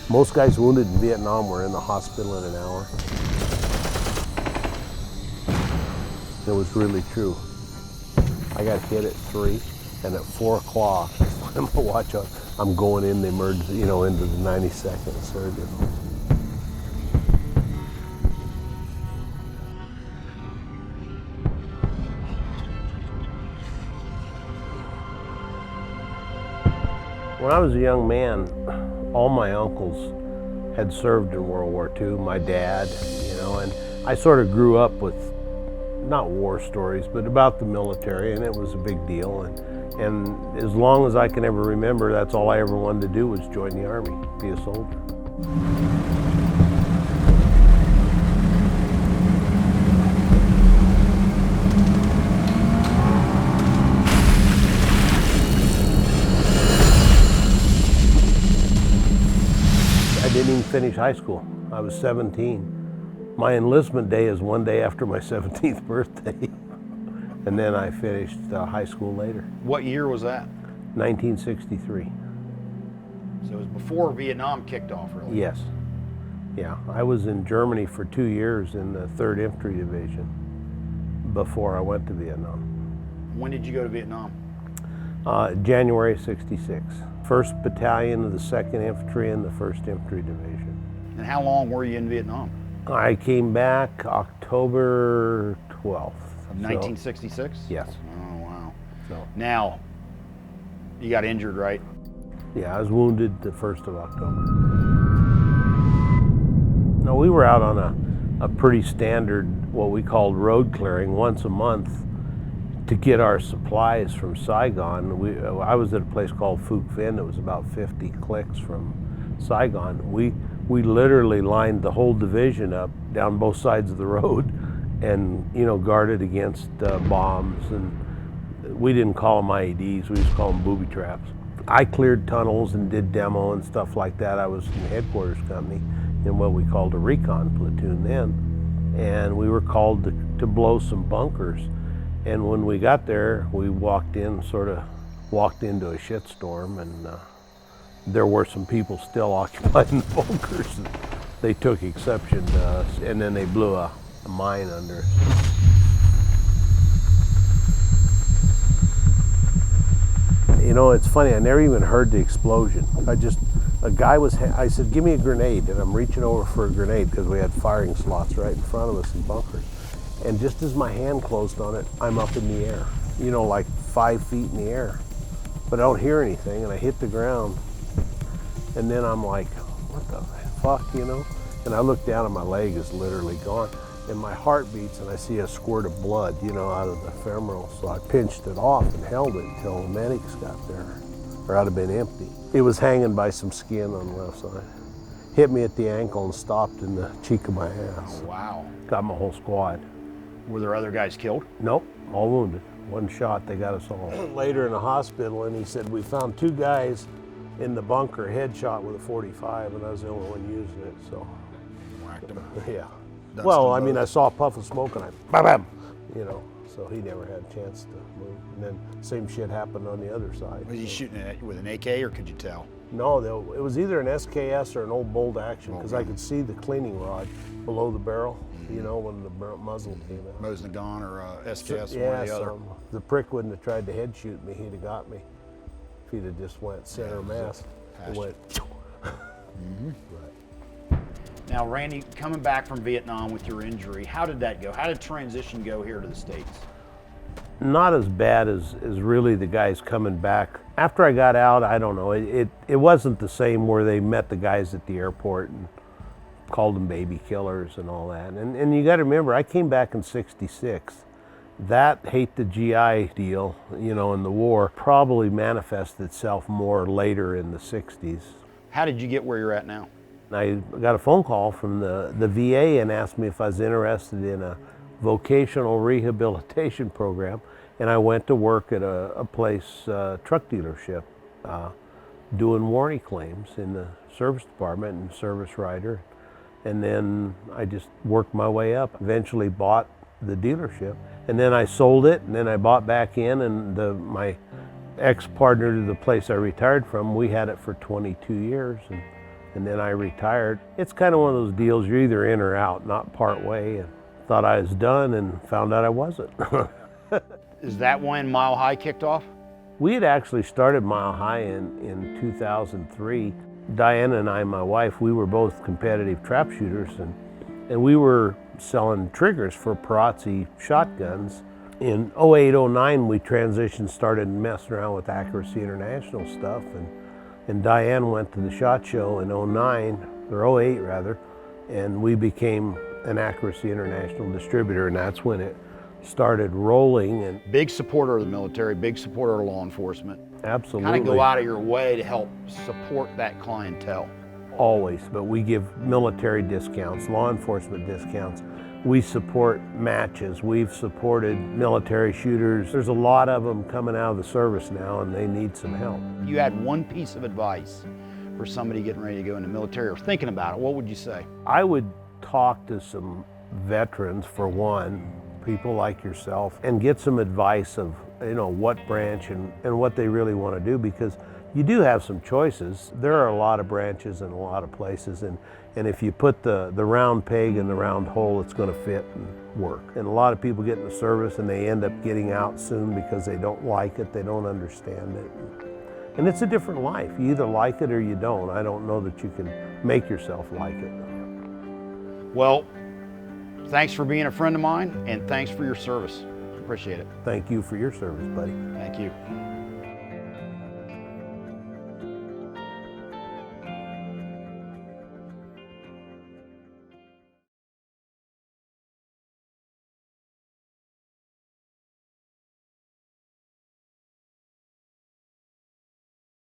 Most guys wounded in Vietnam were in the hospital in an hour. It was really true. I got hit at 3, and at 4 o'clock, I'm gonna watch out, I'm going in the emergency, into the 92nd surgeon. When I was a young man, all my uncles had served in World War II, my dad, and I sort of grew up with, not war stories, but about the military, and it was a big deal. And as long as I can ever remember, that's all I ever wanted to do was join the Army, be a soldier. I didn't even finish high school. I was 17. My enlistment day is one day after my 17th birthday. And then I finished high school later. What year was that? 1963. So it was before Vietnam kicked off, really? Yes. Yeah, I was in Germany for 2 years in the 3rd Infantry Division before I went to Vietnam. When did you go to Vietnam? January '66. 1st Battalion of the 2nd Infantry in the 1st Infantry Division. And how long were you in Vietnam? I came back October 12th. Of 1966? Yes. Oh, wow. So, now, you got injured, right? yeah, I was wounded the 1st of October. No, we were out on a pretty standard, what we called road clearing, once a month to get our supplies from Saigon. I was at a place called Phuc Vinh. It was about 50 clicks from Saigon. We literally lined the whole division up down both sides of the road and, guarded against bombs. And we didn't call them IEDs, we just called them booby traps. I cleared tunnels and did demo and stuff like that. I was in the headquarters company in what we called a recon platoon then. And we were called to blow some bunkers. And when we got there, we walked into a shitstorm, and there were some people still occupying the bunkers. They took exception to us, and then they blew a mine under us. It's funny, I never even heard the explosion. I said, give me a grenade, and I'm reaching over for a grenade because we had firing slots right in front of us in bunkers. And just as my hand closed on it, I'm up in the air, like 5 feet in the air. But I don't hear anything, and I hit the ground. And then I'm like, what the fuck, And I look down and my leg is literally gone. And my heart beats and I see a squirt of blood, out of the femoral. So I pinched it off and held it until the medics got there, or I'd have been empty. It was hanging by some skin on the left side. Hit me at the ankle and stopped in the cheek of my ass. Oh, wow. Got my whole squad. Were there other guys killed? Nope, all wounded. One shot, they got us all. Later in the hospital, and he said, we found 2 guys in the bunker, headshot with a .45, and I was the only one using it, so. Whacked him. Yeah. That's Well, I mean, I saw a puff of smoke and I, bam, so he never had a chance to move. And then same shit happened on the other side. Was he shooting it with an AK, or could you tell? No, it was either an SKS or an old bolt action, because I could see the cleaning rod below the barrel, when the muzzle came out. Mosin Nagant or SKS, Yeah, one or the other. so the prick wouldn't have tried to head shoot me, he'd have got me. If he'd have just went center mass, it went. Right. Now, Randy, coming back from Vietnam with your injury, how did that go? How did transition go here to the States? Not as bad as really the guys coming back. After I got out, I don't know, it wasn't the same where they met the guys at the airport and called them baby killers and all that. And you got to remember, I came back in '66. That hate the GI deal, in the war, probably manifested itself more later in the '60s. How did you get where you're at now? I got a phone call from the VA and asked me if I was interested in a vocational rehabilitation program, and I went to work at a place, truck dealership, doing warranty claims in the service department and service writer. And then I just worked my way up, eventually bought the dealership, and then I sold it, and then I bought back in, and my ex-partner to the place I retired from, we had it for 22 years, and and then I retired. It's kind of one of those deals, you're either in or out, not part way. And thought I was done and found out I wasn't. Is that when Mile High kicked off? We had actually started Mile High in 2003. Diana and I, my wife, we were both competitive trap shooters, and we were selling triggers for Perazzi shotguns. In 08, 09, we transitioned, started messing around with Accuracy International stuff, and Diane went to the SHOT Show in 09, or 08 rather, and we became an Accuracy International distributor, and that's when it started rolling. And big supporter of the military, big supporter of law enforcement. absolutely. Kind of go out of your way to help support that clientele. Always, but we give military discounts, law enforcement discounts. We support matches. We've supported military shooters. There's a lot of them coming out of the service now, and they need some help. You had one piece of advice for somebody getting ready to go into the military or thinking about it, what would you say? I would talk to some veterans, for one, people like yourself, and get some advice of, what branch and what they really want to do, because you do have some choices. There are a lot of branches in a lot of places, and if you put the round peg in the round hole, it's going to fit and work. And a lot of people get in the service and they end up getting out soon because they don't like it, they don't understand it. And it's a different life. You either like it or you don't. I don't know that you can make yourself like it. Well, thanks for being a friend of mine, and thanks for your service. Appreciate it. Thank you for your service, buddy. Thank you.